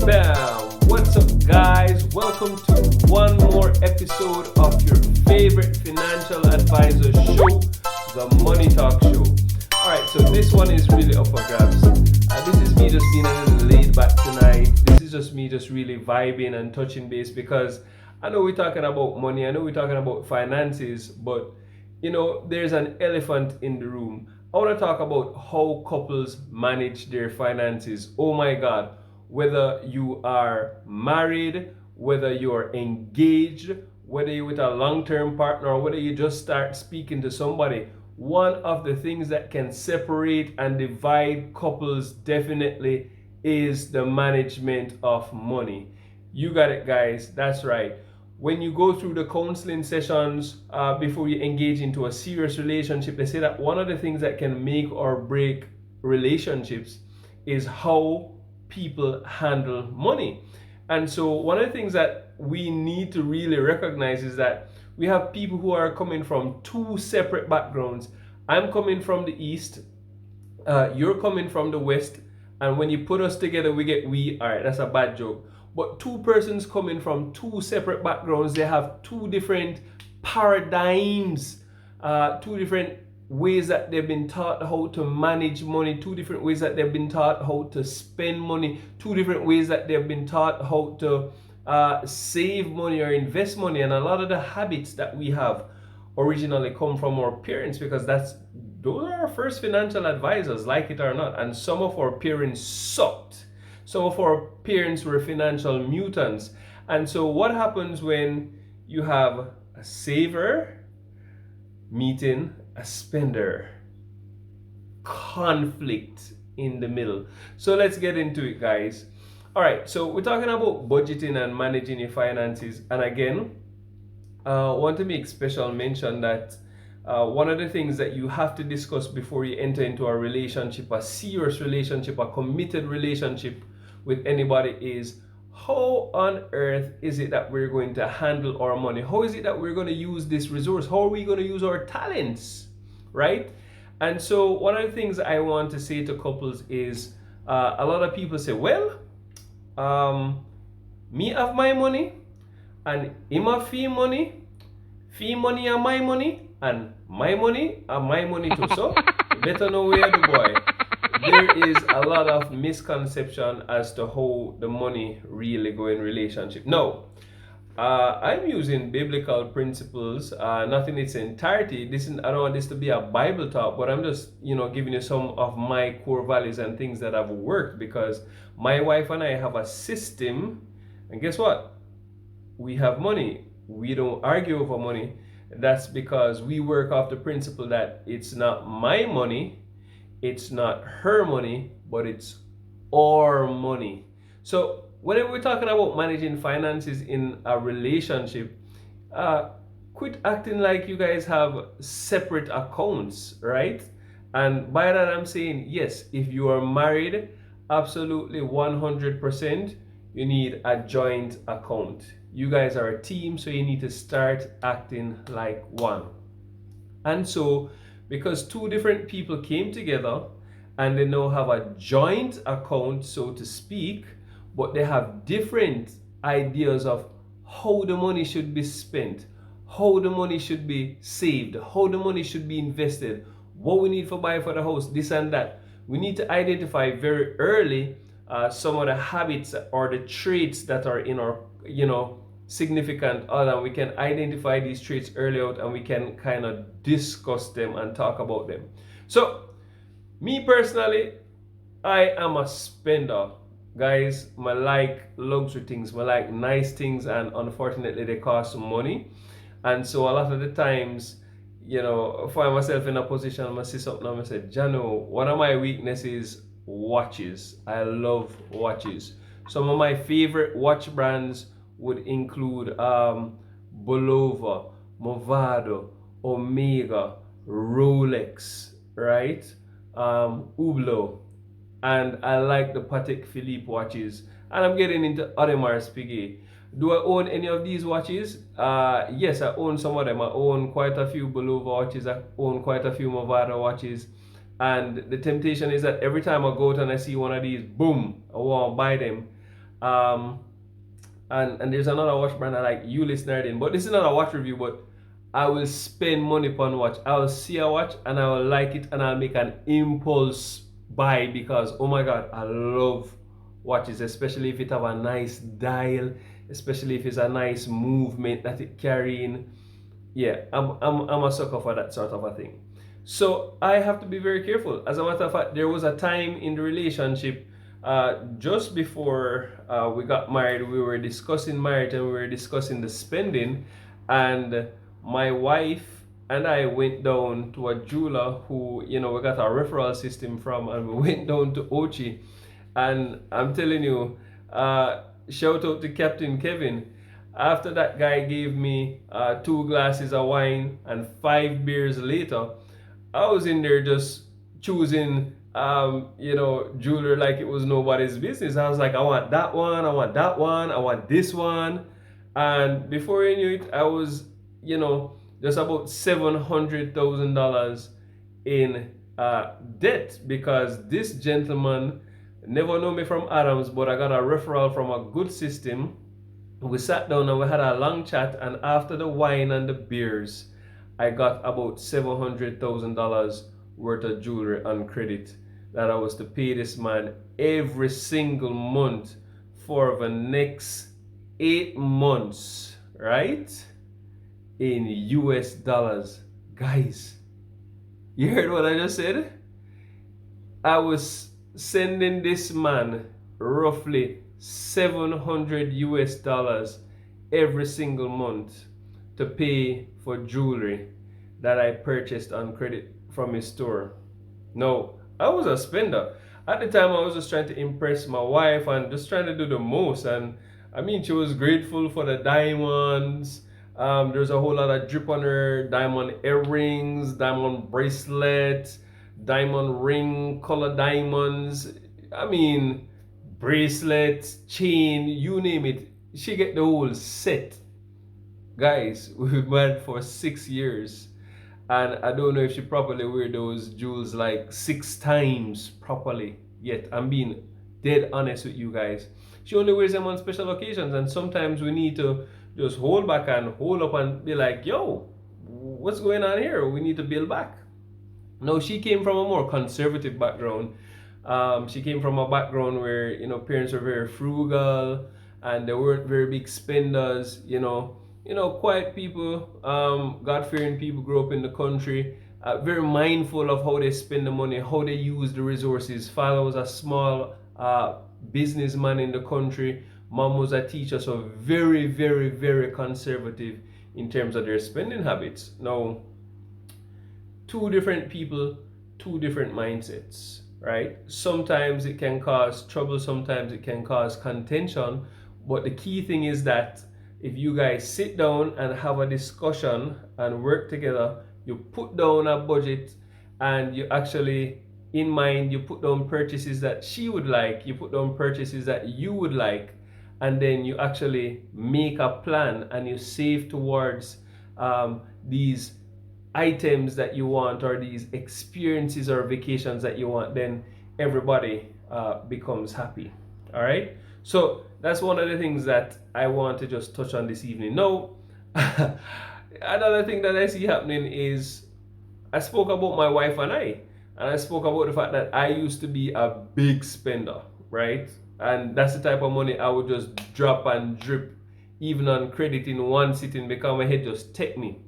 Bam! What's up, guys? Welcome to one more episode of your favorite financial advisor show, the Money Talk Show. Alright, so this one is really up for grabs. This is me just being a little laid back tonight. This is just me just really vibing and touching base because I know we're talking about money, I know we're talking about finances, but there's an elephant in the room. I want to talk about how couples manage their finances. Oh my God. Whether you are married, whether you are engaged, whether you're with a long-term partner, or whether you just start speaking to somebody, one of the things that can separate and divide couples definitely is the management of money. You got it, guys. That's right. When you go through the counseling sessions before you engage into a serious relationship, they say that one of the things that can make or break relationships is how people handle money. And so one of the things that we need to really recognize is that we have people who are coming from two separate backgrounds. I'm coming from the East, you're coming from the West, and when you put us together, we get we. All right, that's a bad joke. But two persons coming from two separate backgrounds, they have two different paradigms, two different ways that they've been taught how to manage money, two different ways that they've been taught how to spend money, two different ways that they've been taught how to save money or invest money. And a lot of the habits that we have originally come from our parents, because those are our first financial advisors, like it or not. And some of our parents sucked. Some of our parents were financial mutants. And so what happens when you have a saver meeting a spender? Conflict in the middle. So let's get into it, guys. All right, so we're talking about budgeting and managing your finances. And again, I want to make special mention that one of the things that you have to discuss before you enter into a relationship, a serious relationship, a committed relationship with anybody is, how on earth is it that we're going to handle our money? How is it that we're going to use this resource? How are we going to use our talents, right? And so one of the things I want to say to couples is, a lot of people say, well, me have my money, and him have fee money and my money too. So better know where the boy. There is a lot of misconception as to how the money really go in relationship. No, I'm using biblical principles, not in its entirety. I don't want this to be a Bible talk, but I'm just, giving you some of my core values and things that have worked, because my wife and I have a system, and guess what? We have money. We don't argue over money. That's because we work off the principle that it's not my money, it's not her money, but it's our money. So whenever we're talking about managing finances in a relationship, quit acting like you guys have separate accounts, right? And by that I'm saying, yes, if you are married, absolutely 100%, you need a joint account. You guys are a team, so you need to start acting like one. And so, because two different people came together and they now have a joint account, so to speak, but they have different ideas of how the money should be spent, how the money should be saved, how the money should be invested, what we need for buy for the house, this and that. We need to identify very early some of the habits or the traits that are in our, significant other. We can identify these traits early out, and we can kind of discuss them and talk about them. So, me personally, I am a spender. Guys, I like luxury things, I like nice things, and unfortunately they cost money. And so a lot of the times, find myself in a position, I'm gonna see something, I'm gonna say, Jano, one of my weaknesses is watches. I love watches. Some of my favorite watch brands would include Bulova, Movado, Omega, Rolex, right? Hublot, and I like the Patek Philippe watches. And I'm getting into Audemars Piguet. Do I own any of these watches? Yes, I own some of them. I own quite a few Bulova watches. I own quite a few Movado watches. And the temptation is that every time I go out and I see one of these, boom, I want to buy them. Um, and there's another watch brand I like, Ulyss Nardin, but this is not a watch review. But I will spend money upon watch. I will see a watch and I will like it and I'll make an impulse buy because oh my god, I love watches, especially if it have a nice dial, especially if it's a nice movement that it carrying. Yeah, I'm a sucker for that sort of a thing. So I have to be very careful. As a matter of fact, there was a time in the relationship just before we got married, we were discussing marriage and we were discussing the spending. And my wife and I went down to a jeweler who, we got a referral system from, and we went down to Ochi. And I'm telling you, shout out to Captain Kevin. After that guy gave me 2 glasses of wine and 5 beers later, I was in there just choosing, jewelry like it was nobody's business. I was like, I want that one, I want that one, I want this one. And before I knew it, I was, just about $700,000 in debt because this gentleman never knew me from Adams, but I got a referral from a good system. We sat down and we had a long chat, and after the wine and the beers, I got about $700,000 worth of jewelry on credit that I was to pay this man every single month for the next 8 months, right? In US dollars. Guys, you heard what I just said? I was sending this man roughly 700 US dollars every single month to pay for jewelry that I purchased on credit from his store. No, I was a spender. At the time, I was just trying to impress my wife and just trying to do the most. And I mean, she was grateful for the diamonds. There's a whole lot of drip on her diamond earrings, diamond bracelets, diamond ring, color diamonds. I mean, bracelets, chain, you name it. She get the whole set. Guys, we've been married for 6 years, and I don't know if she properly wear those jewels like 6 times properly yet. I'm being dead honest with you guys. She only wears them on special occasions, and sometimes we need to just hold back and hold up and be like, yo, what's going on here? We need to build back. No, she came from a more conservative background. She came from a background where parents were very frugal and they weren't very big spenders. Quiet people, God-fearing people grew up in the country, very mindful of how they spend the money, how they use the resources. Father was a small businessman in the country. Mom was a teacher, so very, very, very conservative in terms of their spending habits. Now, two different people, two different mindsets, right? Sometimes it can cause trouble, sometimes it can cause contention, but the key thing is that if you guys sit down and have a discussion and work together, you put down a budget and you actually, in mind, you put down purchases that she would like, you put down purchases that you would like, and then you actually make a plan and you save towards these items that you want or these experiences or vacations that you want, then everybody becomes happy. All right, so that's one of the things that I want to just touch on this evening. Now, another thing that I see happening is I spoke about my wife and I spoke about the fact that I used to be a big spender, right? And that's the type of money I would just drop and drip even on credit in one sitting because my head just take me.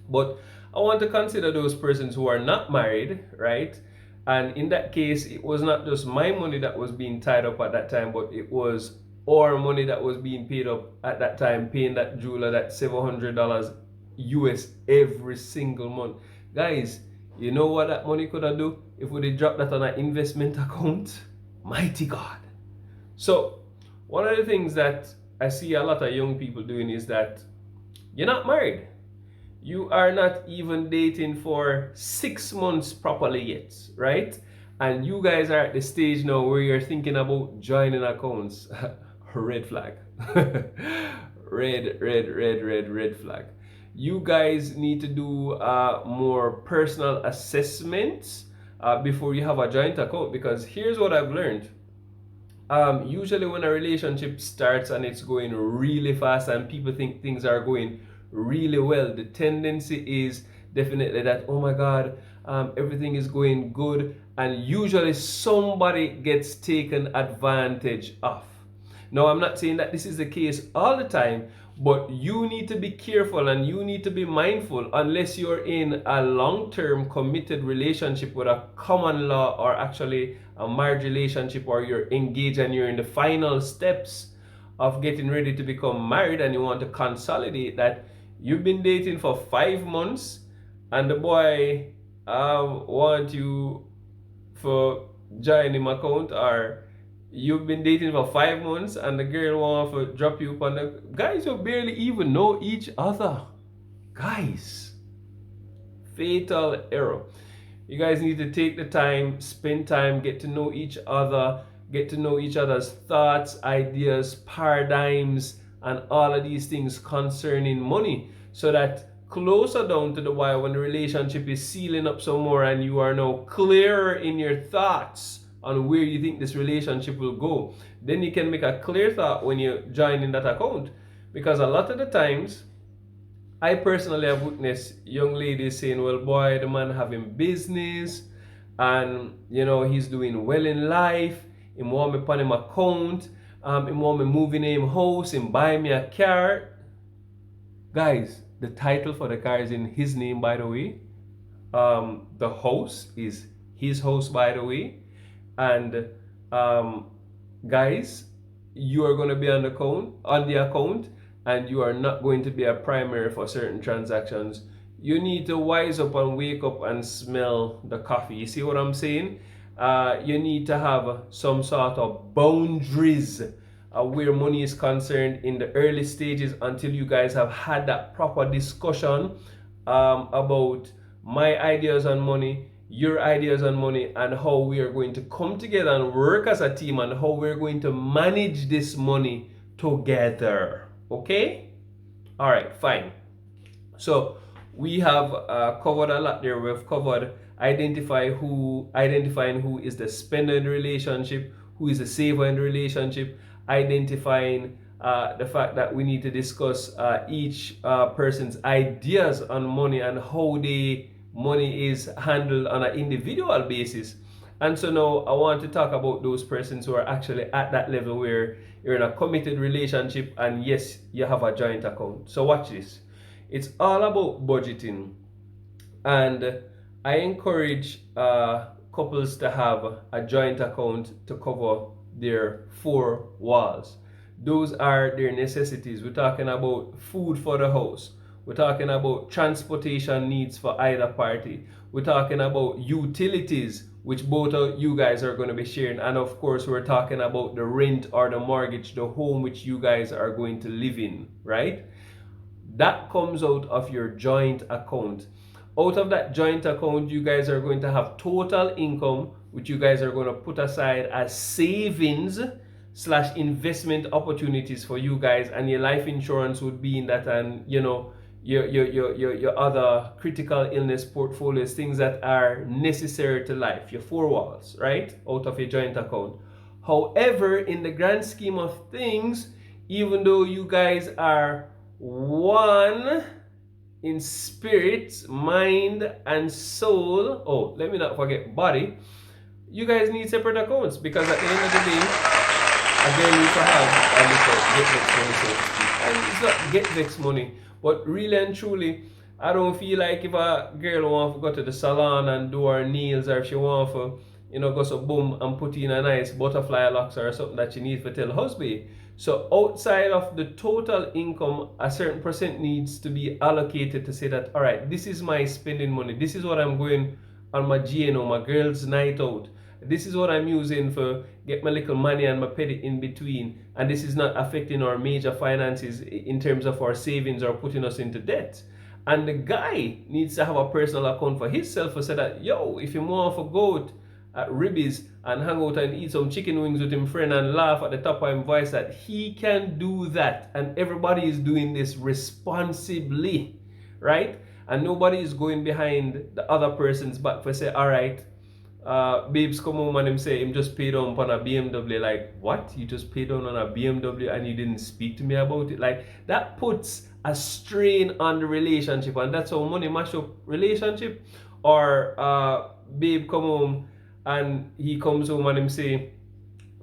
But I want to consider those persons who are not married, right? And in that case, it was not just my money that was being tied up at that time, but it was our money that was being paid up at that time, paying that jeweler that $700 US every single month. Guys, you know what that money could have do if we did drop that on an investment account? Mighty God. So, one of the things that I see a lot of young people doing is that you're not married. You are not even dating for 6 months properly yet, right? And you guys are at the stage now where you're thinking about joining accounts. Red flag. Red flag. You guys need to do more personal assessments before you have a joint account, because here's what I've learned. Usually when a relationship starts and it's going really fast and people think things are going really well, the tendency is definitely that, oh my God, everything is going good, and usually somebody gets taken advantage of. Now, I'm not saying that this is the case all the time, but you need to be careful and you need to be mindful unless you're in a long-term committed relationship with a common law, or actually a marriage relationship, or you're engaged and you're in the final steps of getting ready to become married and you want to consolidate that. You've been dating for 5 months and the boy want you for join him account, or you've been dating for 5 months and the girl want to drop you upon the guys, you barely even know each other. Guys, fatal error. You guys need to take the time, spend time, get to know each other, get to know each other's thoughts, ideas, paradigms, and all of these things concerning money, so that closer down to the wire, when the relationship is sealing up some more and you are now clearer in your thoughts on where you think this relationship will go, then you can make a clear thought when you join in that account. Because a lot of the times, I personally have witnessed young ladies saying, well, boy, the man having business and, he's doing well in life. He want me upon him account. He want me moving him house, him buy me a car. Guys, the title for the car is in his name, by the way. The house is his house, by the way. And guys, you are going to be on the account, and you are not going to be a primary for certain transactions. You need to wise up and wake up and smell the coffee. You see what I'm saying? You need to have some sort of boundaries where money is concerned in the early stages, until you guys have had that proper discussion about my ideas on money, your ideas on money, and how we are going to come together and work as a team, and how we're going to manage this money together. Okay? All right, fine. So we have covered a lot there. We've covered identifying who is the spender in the relationship, who is the saver in the relationship, identifying the fact that we need to discuss each person's ideas on money and how money is handled on an individual basis. And so now I want to talk about those persons who are actually at that level where you're in a committed relationship and yes, you have a joint account. So watch this. It's all about budgeting. And I encourage couples to have a joint account to cover their 4 walls. Those are their necessities. We're talking about food for the house. We're talking about transportation needs for either party. We're talking about utilities, which both of you guys are going to be sharing. And of course, we're talking about the rent or the mortgage, the home which you guys are going to live in, right? That comes out of your joint account. Out of that joint account, you guys are going to have total income, which you guys are going to put aside as savings / investment opportunities for you guys, and your life insurance would be in that, and your other critical illness portfolios, things that are necessary to life, your 4 walls, right, out of your joint account. However, in the grand scheme of things, even though you guys are one in spirit, mind, and soul, let me not forget body, you guys need separate accounts, because at the end of the day, a girl needs to have a little get vex money, so to speak. And it's not get vex money, but really and truly, I don't feel like if a girl wants to go to the salon and do her nails, or if she wants to, go so boom and put in a nice butterfly locks or something that she needs to tell her husband. So outside of the total income, a certain percent needs to be allocated to say that, all right, this is my spending money. This is what I'm going on my GNO, my girls' night out. This is what I'm using for get my little money and my petty in between. And this is not affecting our major finances in terms of our savings or putting us into debt. And the guy needs to have a personal account for himself to say that, yo, if you want to go out at Ribby's and hang out and eat some chicken wings with him friend and laugh at the top of his voice, that he can do that. And everybody is doing this responsibly, right? And nobody is going behind the other person's back for say, all right, babes come home and him say him just paid on a BMW. Like, what? You just paid on a BMW and you didn't speak to me about it? Like, that puts a strain on the relationship, and that's how money mash up relationship. Or babe come home and he comes home and him say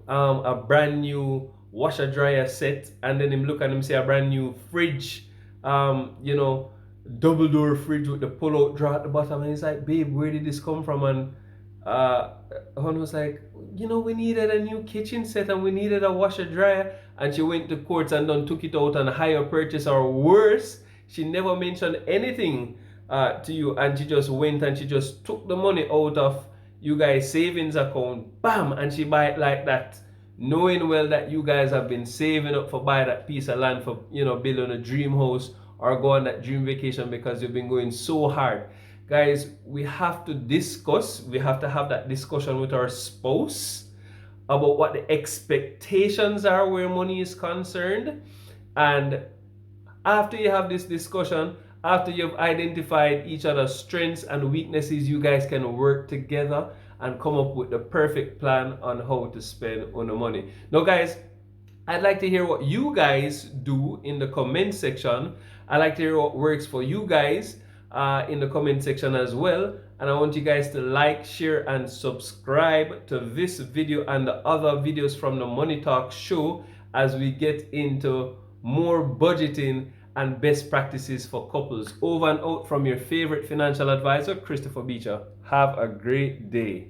a brand new washer dryer set, and then him look and him say a brand new fridge, you know, double door fridge with the pull out drawer at the bottom, and he's like, babe, where did this come from? And Hon was like, you know, we needed a new kitchen set and we needed a washer dryer, and she went to courts and done took it out and hire purchase, or worse, she never mentioned anything to you, and she just went and she just took the money out of you guys savings account, bam, and she buy it like that, knowing well that you guys have been saving up for buy that piece of land for, you know, building a dream house or go on that dream vacation because you've been going so hard. Guys, we have to discuss, we have to have that discussion with our spouse about what the expectations are where money is concerned. And after you have this discussion, after you've identified each other's strengths and weaknesses, you guys can work together and come up with the perfect plan on how to spend on the money. Now, guys, I'd like to hear what you guys do in the comment section. I'd like to hear what works for you guys in the comment section as well. And I want you guys to like, share, and subscribe to this video and the other videos from the Money Talk show as we get into more budgeting and best practices for couples. Over and out from your favorite financial advisor, Christopher Beecher. Have a great day.